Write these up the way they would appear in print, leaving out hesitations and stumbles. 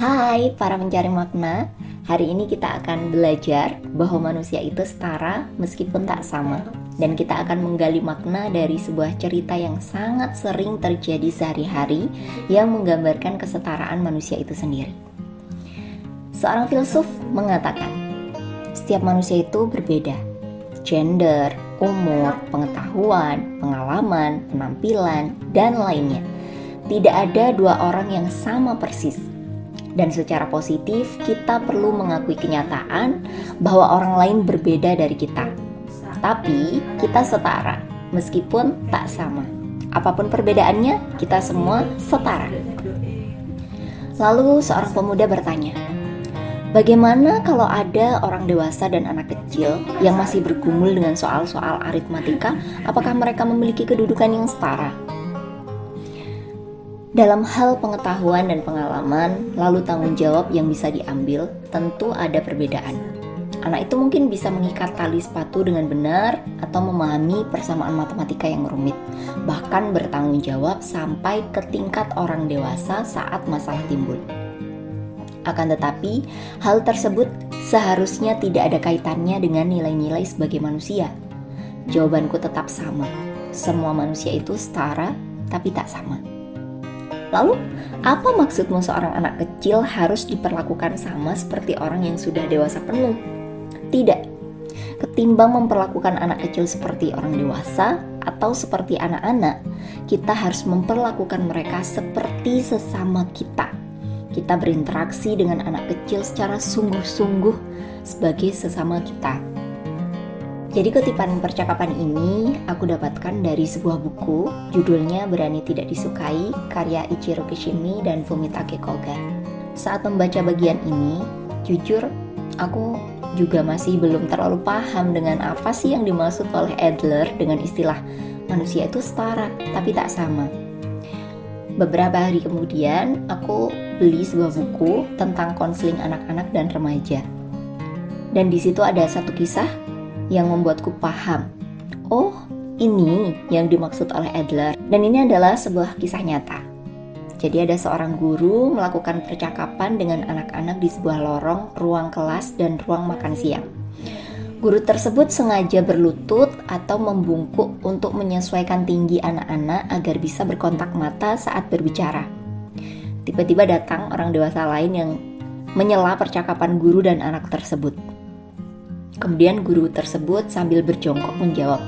Hai para pencari makna, hari ini kita akan belajar bahwa manusia itu setara meskipun tak sama. Dan kita akan menggali makna dari sebuah cerita yang sangat sering terjadi sehari-hari yang menggambarkan kesetaraan manusia itu sendiri. Seorang filsuf mengatakan, setiap manusia itu berbeda. Gender, umur, pengetahuan, pengalaman, penampilan, dan lainnya. Tidak ada dua orang yang sama persis. Dan secara positif, kita perlu mengakui kenyataan bahwa orang lain berbeda dari kita. Tapi, kita setara, meskipun tak sama. Apapun perbedaannya, kita semua setara. Lalu, seorang pemuda bertanya, bagaimana kalau ada orang dewasa dan anak kecil yang masih bergumul dengan soal-soal aritmatika? Apakah mereka memiliki kedudukan yang setara? Dalam hal pengetahuan dan pengalaman, lalu tanggung jawab yang bisa diambil, tentu ada perbedaan. Anak itu mungkin bisa mengikat tali sepatu dengan benar atau memahami persamaan matematika yang rumit, bahkan bertanggung jawab sampai ke tingkat orang dewasa saat masalah timbul. Akan tetapi, hal tersebut seharusnya tidak ada kaitannya dengan nilai-nilai sebagai manusia. Jawabanku tetap sama. Semua manusia itu setara, tapi tak sama. Lalu, apa maksudmu seorang anak kecil harus diperlakukan sama seperti orang yang sudah dewasa penuh? Tidak. Ketimbang memperlakukan anak kecil seperti orang dewasa atau seperti anak-anak, kita harus memperlakukan mereka seperti sesama kita. Kita berinteraksi dengan anak kecil secara sungguh-sungguh sebagai sesama kita. Jadi kutipan percakapan ini aku dapatkan dari sebuah buku, judulnya Berani Tidak Disukai, karya Ichiro Kishimi dan Fumitake Koga. Saat membaca bagian ini, jujur aku juga masih belum terlalu paham dengan apa sih yang dimaksud oleh Adler dengan istilah manusia itu setara tapi tak sama. Beberapa hari kemudian, aku beli sebuah buku tentang konseling anak-anak dan remaja. Dan di situ ada satu kisah yang membuatku paham. Oh, ini yang dimaksud oleh Adler. Dan ini adalah sebuah kisah nyata. Jadi ada seorang guru melakukan percakapan dengan anak-anak di sebuah lorong, ruang kelas, dan ruang makan siang. Guru tersebut sengaja berlutut atau membungkuk untuk menyesuaikan tinggi anak-anak agar bisa berkontak mata saat berbicara. Tiba-tiba datang orang dewasa lain yang menyela percakapan guru dan anak tersebut. Kemudian guru tersebut sambil berjongkok menjawab,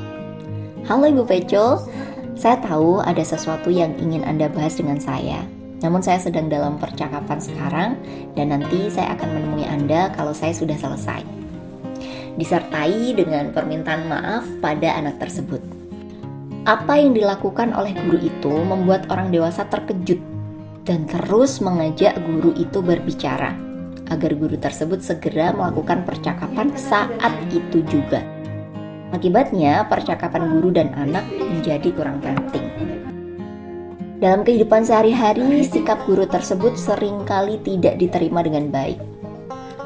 "Halo Ibu Pecel, saya tahu ada sesuatu yang ingin Anda bahas dengan saya. Namun saya sedang dalam percakapan sekarang dan nanti saya akan menemui Anda kalau saya sudah selesai." Disertai dengan permintaan maaf pada anak tersebut. Apa yang dilakukan oleh guru itu membuat orang dewasa terkejut dan terus mengajak guru itu berbicara agar guru tersebut segera melakukan percakapan saat itu juga. Akibatnya, percakapan guru dan anak menjadi kurang penting. Dalam kehidupan sehari-hari, sikap guru tersebut seringkali tidak diterima dengan baik.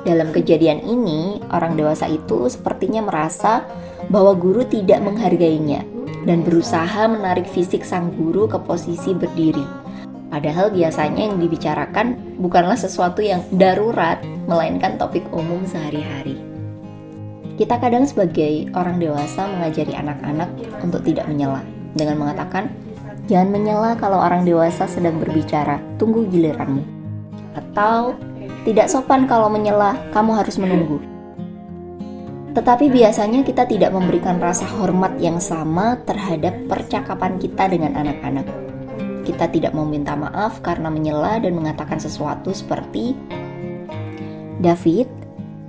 Dalam kejadian ini, orang dewasa itu sepertinya merasa bahwa guru tidak menghargainya dan berusaha menarik fisik sang guru ke posisi berdiri. Padahal biasanya yang dibicarakan bukanlah sesuatu yang darurat, melainkan topik umum sehari-hari. Kita kadang sebagai orang dewasa mengajari anak-anak untuk tidak menyela, dengan mengatakan, jangan menyela kalau orang dewasa sedang berbicara, tunggu giliranmu. Atau, tidak sopan kalau menyela, kamu harus menunggu. Tetapi biasanya kita tidak memberikan rasa hormat yang sama terhadap percakapan kita dengan anak-anak. Kita tidak mau minta maaf karena menyela dan mengatakan sesuatu seperti, "David,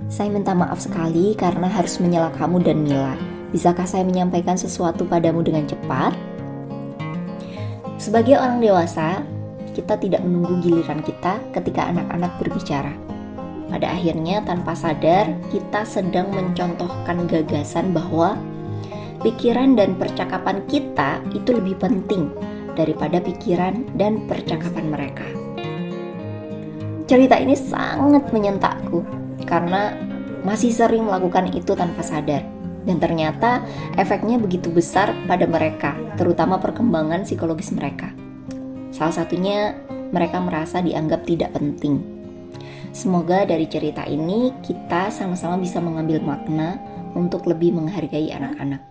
saya minta maaf sekali karena harus menyela kamu dan Mila. Bisakah saya menyampaikan sesuatu padamu dengan cepat?" Sebagai orang dewasa, kita tidak menunggu giliran kita ketika anak-anak berbicara. Pada akhirnya, tanpa sadar, kita sedang mencontohkan gagasan bahwa pikiran dan percakapan kita itu lebih penting daripada pikiran dan percakapan mereka. Cerita ini sangat menyentakku karena masih sering melakukan itu tanpa sadar. Dan ternyata efeknya begitu besar pada mereka, terutama perkembangan psikologis mereka. Salah satunya, mereka merasa dianggap tidak penting. Semoga dari cerita ini kita sama-sama bisa mengambil makna untuk lebih menghargai anak-anak.